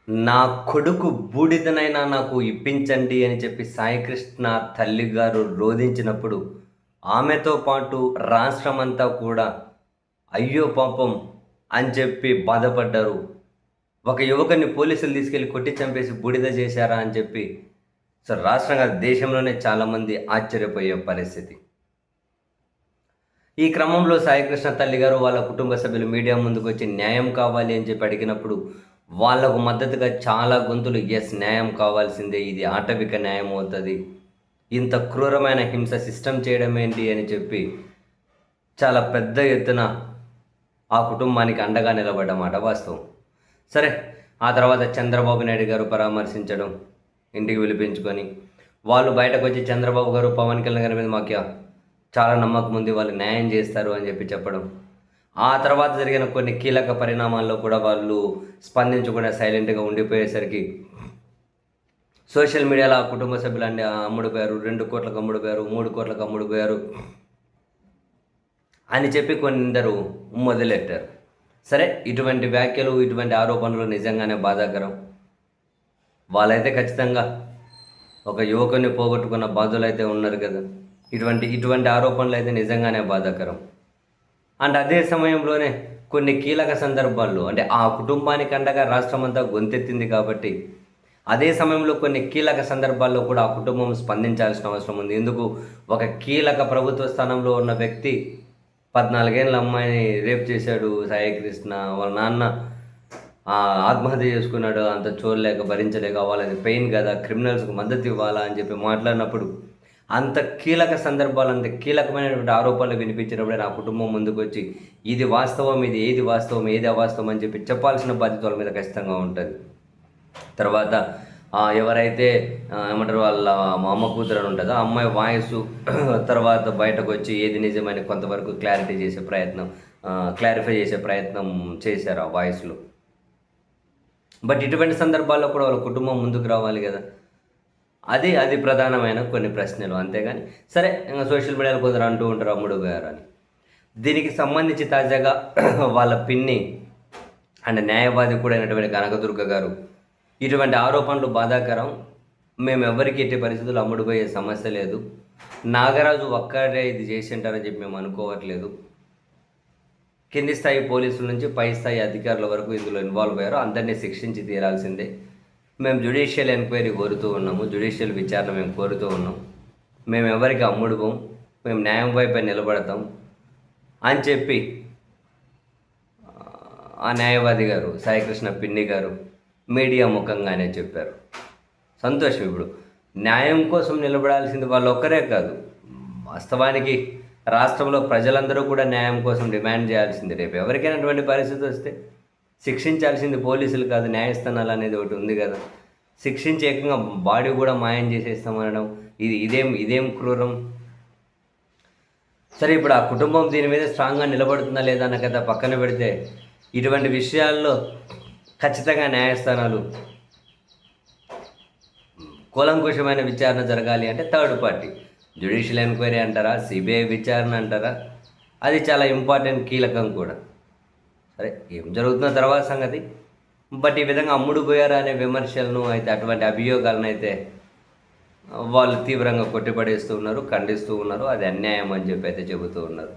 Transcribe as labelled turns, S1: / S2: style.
S1: నా కొడుకు బూడిదనైనా నాకు ఇప్పించండి అని చెప్పి సాయికృష్ణ తల్లిగారు రోదించినప్పుడు, ఆమెతో పాటు రాష్ట్రమంతా కూడా అయ్యో పాపం అని చెప్పి బాధపడ్డారు. ఒక యువకుడిని పోలీసులు తీసుకెళ్ళి కొట్టి చంపేసి బూడిద చేశారా అని చెప్పి రాష్ట్రంగా దేశంలోనే చాలామంది ఆశ్చర్యపోయే పరిస్థితి. ఈ క్రమంలో సాయికృష్ణ తల్లిగారు వాళ్ళ కుటుంబ సభ్యులు మీడియా ముందుకొచ్చి న్యాయం కావాలి అని చెప్పి అడిగినప్పుడు, వాళ్ళకు మద్దతుగా చాలా గొంతులు న్యాయం కావాల్సిందే, ఇది ఆటవిక న్యాయం అవుతుంది, ఇంత క్రూరమైన హింస సిస్టమ్ చేయడం ఏంటి అని చెప్పి చాలా పెద్ద ఎత్తున ఆ కుటుంబానికి అండగా నిలబడ్డమాట వాస్తవం. సరే, ఆ తర్వాత చంద్రబాబు నాయుడు గారు పరామర్శించడం, ఇంటికి పిలిపించుకొని వాళ్ళు బయటకు వచ్చి చంద్రబాబు గారు పవన్ కళ్యాణ్ గారి మీద మాకు చాలా నమ్మకం ఉంది, వాళ్ళు న్యాయం చేస్తారు అని చెప్పి చెప్పడం. ఆ తర్వాత జరిగిన కొన్ని కీలక పరిణామాల్లో కూడా వాళ్ళు స్పందించకుండా సైలెంట్గా ఉండిపోయేసరికి సోషల్ మీడియాలో ఆ కుటుంబ సభ్యులు అమ్ముడుపోయారు, 2 కోట్లకు అమ్ముడుపోయారు, 3 కోట్లకు అమ్ముడుపోయారు అని చెప్పి కొందరు మొదలెట్టారు. సరే, ఇటువంటి వ్యాఖ్యలు, ఇటువంటి ఆరోపణలు నిజంగానే బాధాకరం. వాళ్ళైతే ఖచ్చితంగా ఒక యువకుని పోగొట్టుకున్న బాధలు అయితే ఉన్నారు కదా. ఇటువంటి ఆరోపణలు అయితే నిజంగానే బాధాకరం. అండ్ అదే సమయంలోనే కొన్ని కీలక సందర్భాల్లో అంటే ఆ కుటుంబానికి అండగా రాష్ట్రం అంతా గొంతెత్తింది కాబట్టి అదే సమయంలో కొన్ని కీలక సందర్భాల్లో కూడా ఆ కుటుంబం స్పందించాల్సిన అవసరం ఉంది. ఎందుకు, ఒక కీలక ప్రభుత్వ స్థానంలో ఉన్న వ్యక్తి 14 ఏళ్ళ అమ్మాయిని రేప్ చేశాడు సాయికృష్ణ, వాళ్ళ నాన్న ఆత్మహత్య చేసుకున్నాడు, అంత చూడలేక భరించలేక, వాళ్ళది పెయిన్ కదా, క్రిమినల్స్కి మద్దతు ఇవ్వాలా అని చెప్పి మాట్లాడినప్పుడు, అంత కీలక సందర్భాలు, అంత కీలకమైనటువంటి ఆరోపణలు వినిపించినప్పుడే నా కుటుంబం ముందుకు వచ్చి ఇది వాస్తవం, ఇది ఏది వాస్తవం, ఏది అవాస్తవం అని చెప్పి చెప్పాల్సిన బాధ్యత వాళ్ళ మీద ఖచ్చితంగా ఉంటుంది. తర్వాత ఎవరైతే ఏమంటారు వాళ్ళ మా అమ్మ కూతురు అని ఉంటుందో ఆ అమ్మాయి వాయిస్ తర్వాత బయటకు వచ్చి ఏది నిజమని కొంతవరకు క్లారిఫై చేసే ప్రయత్నం చేశారు ఆ వాయిస్లో. బట్ ఇటువంటి సందర్భాల్లో కూడా వాళ్ళ కుటుంబం ముందుకు రావాలి కదా. అది ప్రధానమైన కొన్ని ప్రశ్నలు, అంతేగాని సరే ఇంకా సోషల్ మీడియాలో కొందరు అంటూ ఉంటారు అమ్ముడు గారు అని. దీనికి సంబంధించి తాజాగా వాళ్ళ పిన్ని అండ్ న్యాయవాది కూడా అయినటువంటి కనకదుర్గ గారు ఇటువంటి ఆరోపణలు బాధాకరం, మేము ఎవరికి ఎట్టి పరిస్థితులు అమ్ముడుపోయే సమస్య లేదు, నాగరాజు ఒక్కడే ఇది చేసి ఉంటారని చెప్పి మేము అనుకోవట్లేదు, కింది స్థాయి పోలీసుల నుంచి పై స్థాయి అధికారుల వరకు ఇందులో ఇన్వాల్వ్ అయ్యారో అందరినీ శిక్షించి తీరాల్సిందే, మేము జ్యుడిషియల్ ఎంక్వైరీ కోరుతూ ఉన్నాము, జ్యుడిషియల్ విచారణ మేము కోరుతూ ఉన్నాం, మేము ఎవరికి అమ్ముడుపోం, మేము న్యాయం వైపే నిలబడతాం అని చెప్పి ఆ న్యాయవాది గారు సాయికృష్ణ పిన్ని గారు మీడియా ముఖంగానే చెప్పారు. సంతోషం. ఇప్పుడు న్యాయం కోసం నిలబడాల్సింది వాళ్ళు ఒక్కరే కాదు, వాస్తవానికి రాష్ట్రంలో ప్రజలందరూ కూడా న్యాయం కోసం డిమాండ్ చేయాల్సింది. రేపు ఎవరికైనా అటువంటి పరిస్థితి వస్తే శిక్షించాల్సింది పోలీసులు కాదు, న్యాయస్థానాలు అనేది ఒకటి ఉంది కదా. శిక్షించి ఏకంగా బాడీ కూడా మాయం చేసేస్తామనడం ఇదేం క్రూరం. సరే, ఇప్పుడు ఆ కుటుంబం దీని మీద స్ట్రాంగ్గా నిలబడుతుందా లేదా అన్న కదా పక్కన పెడితే, ఇటువంటి విషయాల్లో ఖచ్చితంగా న్యాయస్థానాలు కూలంకుషమైన విచారణ జరగాలి అంటే థర్డ్ పార్టీ జ్యుడిషియల్ ఎంక్వైరీ అంటారా, సిబిఐ విచారణ అంటారా, అది చాలా ఇంపార్టెంట్, కీలకం కూడా. సరే, ఏం జరుగుతున్న తర్వాత సంగతి. బట్ ఈ విధంగా అమ్ముడు పోయారా అనే విమర్శలను అయితే, అటువంటి అభియోగాలను అయితే వాళ్ళు తీవ్రంగా కొట్టిపడేస్తూ ఉన్నారు, ఖండిస్తూ ఉన్నారు. అది అన్యాయం అని చెప్పి అయితే చెబుతూ ఉన్నారు.